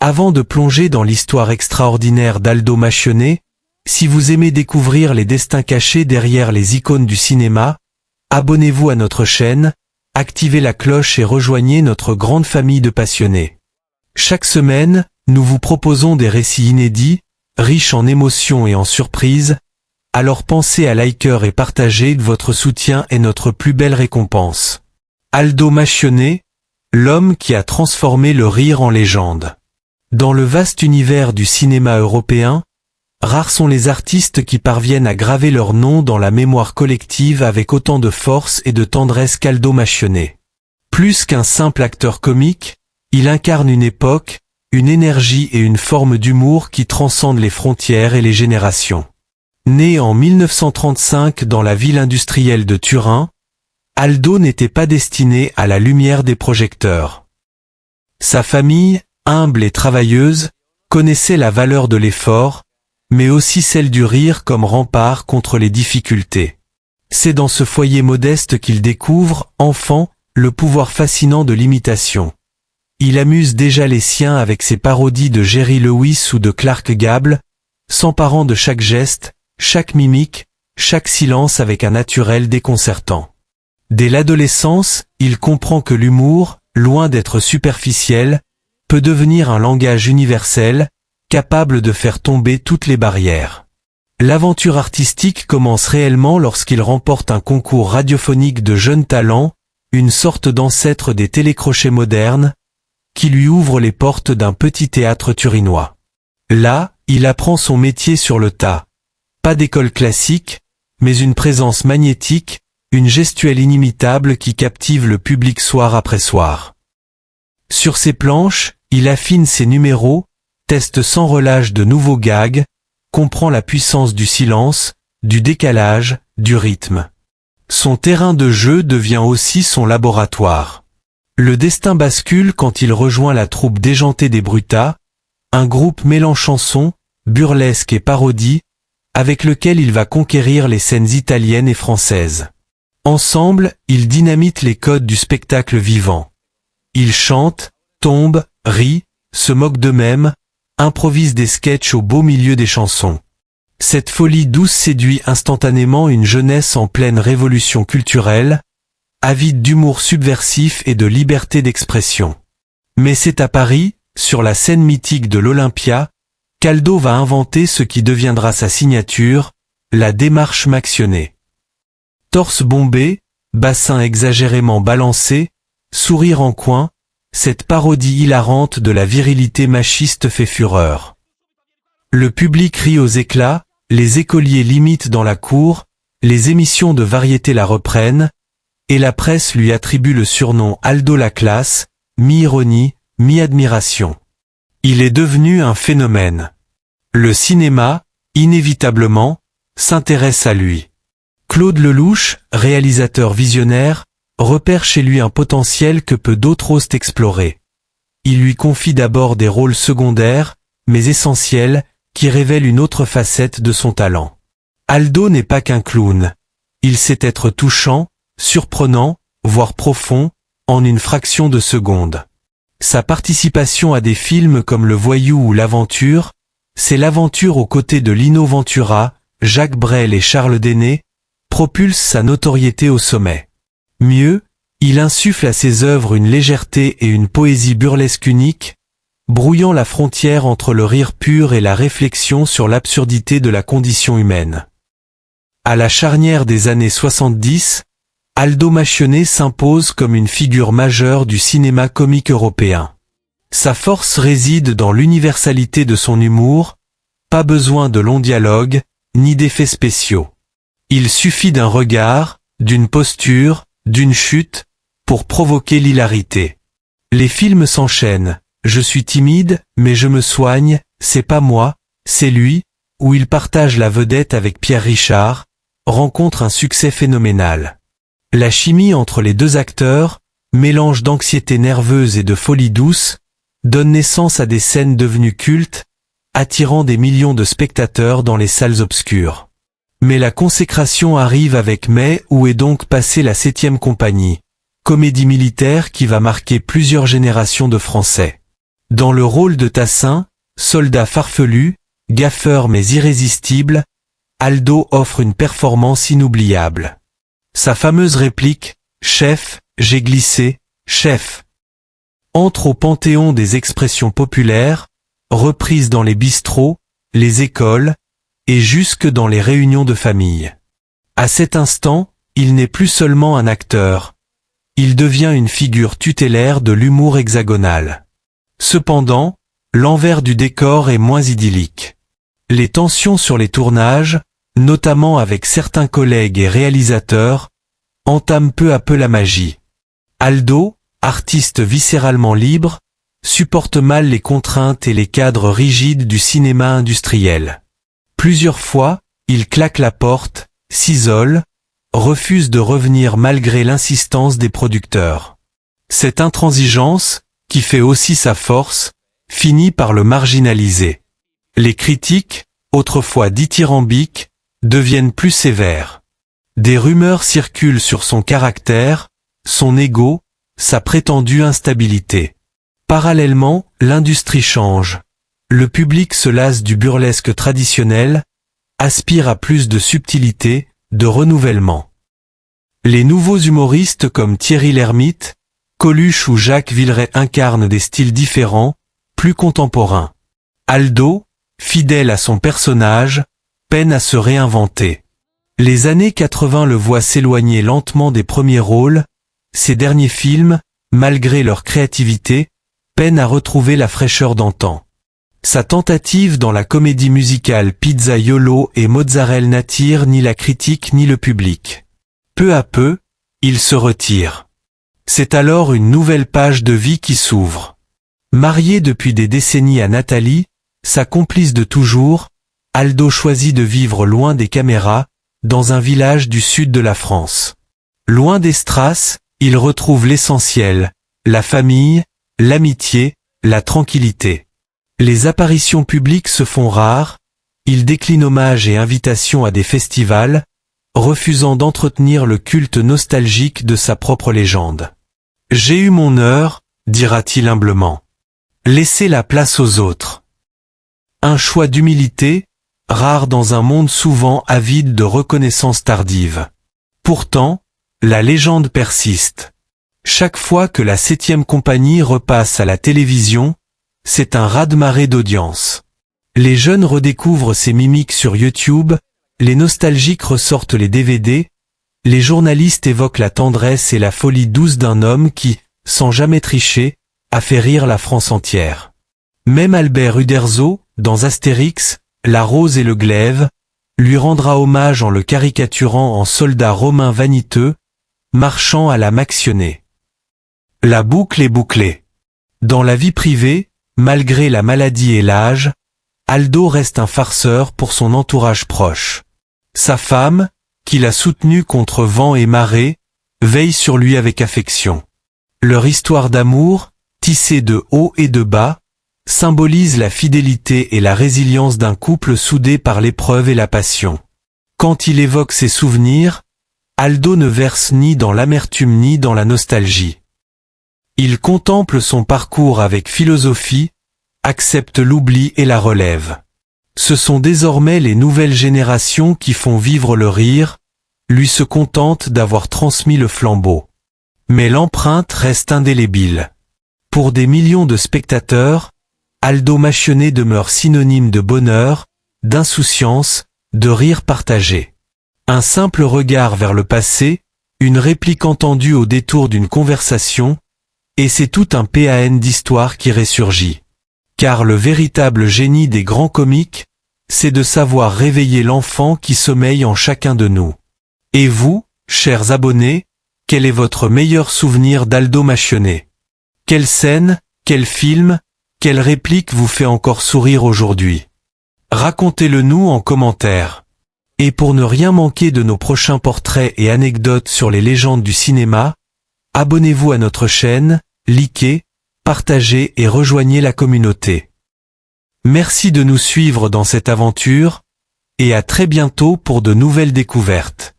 Avant de plonger dans l'histoire extraordinaire d'Aldo Machionnet, si vous aimez découvrir les destins cachés derrière les icônes du cinéma, abonnez-vous à notre chaîne, activez la cloche et rejoignez notre grande famille de passionnés. Chaque semaine, nous vous proposons des récits inédits, riches en émotions et en surprises, alors pensez à liker et partager, votre soutien est notre plus belle récompense. Aldo Machionnet, l'homme qui a transformé le rire en légende. Dans le vaste univers du cinéma européen, rares sont les artistes qui parviennent à graver leur nom dans la mémoire collective avec autant de force et de tendresse qu'Aldo Machionnet. Plus qu'un simple acteur comique, il incarne une époque, une énergie et une forme d'humour qui transcendent les frontières et les générations. Né en 1935 dans la ville industrielle de Turin, Aldo n'était pas destiné à la lumière des projecteurs. Sa famille, humble et travailleuse, connaissait la valeur de l'effort, mais aussi celle du rire comme rempart contre les difficultés. C'est dans ce foyer modeste qu'il découvre, enfant, le pouvoir fascinant de l'imitation. Il amuse déjà les siens avec ses parodies de Jerry Lewis ou de Clark Gable, s'emparant de chaque geste, chaque mimique, chaque silence avec un naturel déconcertant. Dès l'adolescence, il comprend que l'humour, loin d'être superficiel, peut devenir un langage universel, capable de faire tomber toutes les barrières. L'aventure artistique commence réellement lorsqu'il remporte un concours radiophonique de jeunes talents, une sorte d'ancêtre des télécrochets modernes, qui lui ouvre les portes d'un petit théâtre turinois. Là, il apprend son métier sur le tas. Pas d'école classique, mais une présence magnétique, une gestuelle inimitable qui captive le public soir après soir. Sur ses planches, il affine ses numéros, teste sans relâche de nouveaux gags, comprend la puissance du silence, du décalage, du rythme. Son terrain de jeu devient aussi son laboratoire. Le destin bascule quand il rejoint la troupe déjantée des Brutas, un groupe mêlant chansons, burlesque et parodie, avec lequel il va conquérir les scènes italiennes et françaises. Ensemble, ils dynamitent les codes du spectacle vivant. Ils chantent, tombent, rient, se moquent d'eux-mêmes, improvisent des sketchs au beau milieu des chansons. Cette folie douce séduit instantanément une jeunesse en pleine révolution culturelle, avide d'humour subversif et de liberté d'expression. Mais c'est à Paris, sur la scène mythique de l'Olympia, qu'Aldo va inventer ce qui deviendra sa signature, la démarche Machionnet. Torse bombé, bassin exagérément balancé, sourire en coin, cette parodie hilarante de la virilité machiste fait fureur. Le public rit aux éclats, les écoliers l'imitent dans la cour, les émissions de variété la reprennent, et la presse lui attribue le surnom Aldo la classe, mi-ironie, mi-admiration. Il est devenu un phénomène. Le cinéma, inévitablement, s'intéresse à lui. Claude Lelouch, réalisateur visionnaire, repère chez lui un potentiel que peu d'autres osent explorer. Il lui confie d'abord des rôles secondaires, mais essentiels, qui révèlent une autre facette de son talent. Aldo n'est pas qu'un clown. Il sait être touchant, surprenant, voire profond, en une fraction de seconde. Sa participation à des films comme Le Voyou ou L'Aventure, c'est l'aventure aux côtés de Lino Ventura, Jacques Brel et Charles Denner, propulse sa notoriété au sommet. Mieux, il insuffle à ses œuvres une légèreté et une poésie burlesque unique, brouillant la frontière entre le rire pur et la réflexion sur l'absurdité de la condition humaine. À la charnière des années 70, Aldo Machionnet s'impose comme une figure majeure du cinéma comique européen. Sa force réside dans l'universalité de son humour, pas besoin de longs dialogues, ni d'effets spéciaux. Il suffit d'un regard, d'une posture, d'une chute, pour provoquer l'hilarité. Les films s'enchaînent, Je suis timide, mais je me soigne, C'est pas moi, c'est lui, où il partage la vedette avec Pierre Richard, rencontre un succès phénoménal. La chimie entre les deux acteurs, mélange d'anxiété nerveuse et de folie douce, donne naissance à des scènes devenues cultes, attirant des millions de spectateurs dans les salles obscures. Mais la consécration arrive avec Mai, où est donc passée la 7e compagnie, comédie militaire qui va marquer plusieurs générations de Français. Dans le rôle de Tassin, soldat farfelu, gaffeur mais irrésistible, Aldo offre une performance inoubliable. Sa fameuse réplique « Chef, j'ai glissé, chef » entre au panthéon des expressions populaires, reprises dans les bistrots, les écoles, et jusque dans les réunions de famille. À cet instant, il n'est plus seulement un acteur. Il devient une figure tutélaire de l'humour hexagonal. Cependant, l'envers du décor est moins idyllique. Les tensions sur les tournages, notamment avec certains collègues et réalisateurs, entament peu à peu la magie. Aldo, artiste viscéralement libre, supporte mal les contraintes et les cadres rigides du cinéma industriel. Plusieurs fois, il claque la porte, s'isole, refuse de revenir malgré l'insistance des producteurs. Cette intransigeance, qui fait aussi sa force, finit par le marginaliser. Les critiques, autrefois dithyrambiques, deviennent plus sévères. Des rumeurs circulent sur son caractère, son ego, sa prétendue instabilité. Parallèlement, l'industrie change. Le public se lasse du burlesque traditionnel, aspire à plus de subtilité, de renouvellement. Les nouveaux humoristes comme Thierry Lhermitte, Coluche ou Jacques Villeray incarnent des styles différents, plus contemporains. Aldo, fidèle à son personnage, peine à se réinventer. Les années 80 le voient s'éloigner lentement des premiers rôles. Ses derniers films, malgré leur créativité, peinent à retrouver la fraîcheur d'antan. Sa tentative dans la comédie musicale Pizzaiolo et Mozzarella n'attire ni la critique ni le public. Peu à peu, il se retire. C'est alors une nouvelle page de vie qui s'ouvre. Marié depuis des décennies à Nathalie, sa complice de toujours, Aldo choisit de vivre loin des caméras, dans un village du sud de la France. Loin des strass, il retrouve l'essentiel, la famille, l'amitié, la tranquillité. Les apparitions publiques se font rares, il décline hommages et invitations à des festivals, refusant d'entretenir le culte nostalgique de sa propre légende. « J'ai eu mon heure », dira-t-il humblement. Laissez la place aux autres. Un choix d'humilité, rare dans un monde souvent avide de reconnaissance tardive. Pourtant, la légende persiste. Chaque fois que la 7e compagnie repasse à la télévision, c'est un raz-de-marée d'audience. Les jeunes redécouvrent ses mimiques sur YouTube, les nostalgiques ressortent les DVD, les journalistes évoquent la tendresse et la folie douce d'un homme qui, sans jamais tricher, a fait rire la France entière. Même Albert Uderzo, dans Astérix, La Rose et le Glaive, lui rendra hommage en le caricaturant en soldat romain vaniteux, marchant à la Maxionnet. La boucle est bouclée. Dans la vie privée, malgré la maladie et l'âge, Aldo reste un farceur pour son entourage proche. Sa femme, qui l'a soutenu contre vent et marée, veille sur lui avec affection. Leur histoire d'amour, tissée de hauts et de bas, symbolise la fidélité et la résilience d'un couple soudé par l'épreuve et la passion. Quand il évoque ses souvenirs, Aldo ne verse ni dans l'amertume ni dans la nostalgie. Il contemple son parcours avec philosophie, accepte l'oubli et la relève. Ce sont désormais les nouvelles générations qui font vivre le rire, lui se contente d'avoir transmis le flambeau. Mais l'empreinte reste indélébile. Pour des millions de spectateurs, Aldo Machionnet demeure synonyme de bonheur, d'insouciance, de rire partagé. Un simple regard vers le passé, une réplique entendue au détour d'une conversation, et c'est tout un PAN d'histoire qui ressurgit. Car le véritable génie des grands comiques, c'est de savoir réveiller l'enfant qui sommeille en chacun de nous. Et vous, chers abonnés, quel est votre meilleur souvenir d'Aldo Machionnet? Quelle scène, quel film, quelle réplique vous fait encore sourire aujourd'hui? Racontez-le nous en commentaire. Et pour ne rien manquer de nos prochains portraits et anecdotes sur les légendes du cinéma, abonnez-vous à notre chaîne, likez, partagez et rejoignez la communauté. Merci de nous suivre dans cette aventure, et à très bientôt pour de nouvelles découvertes.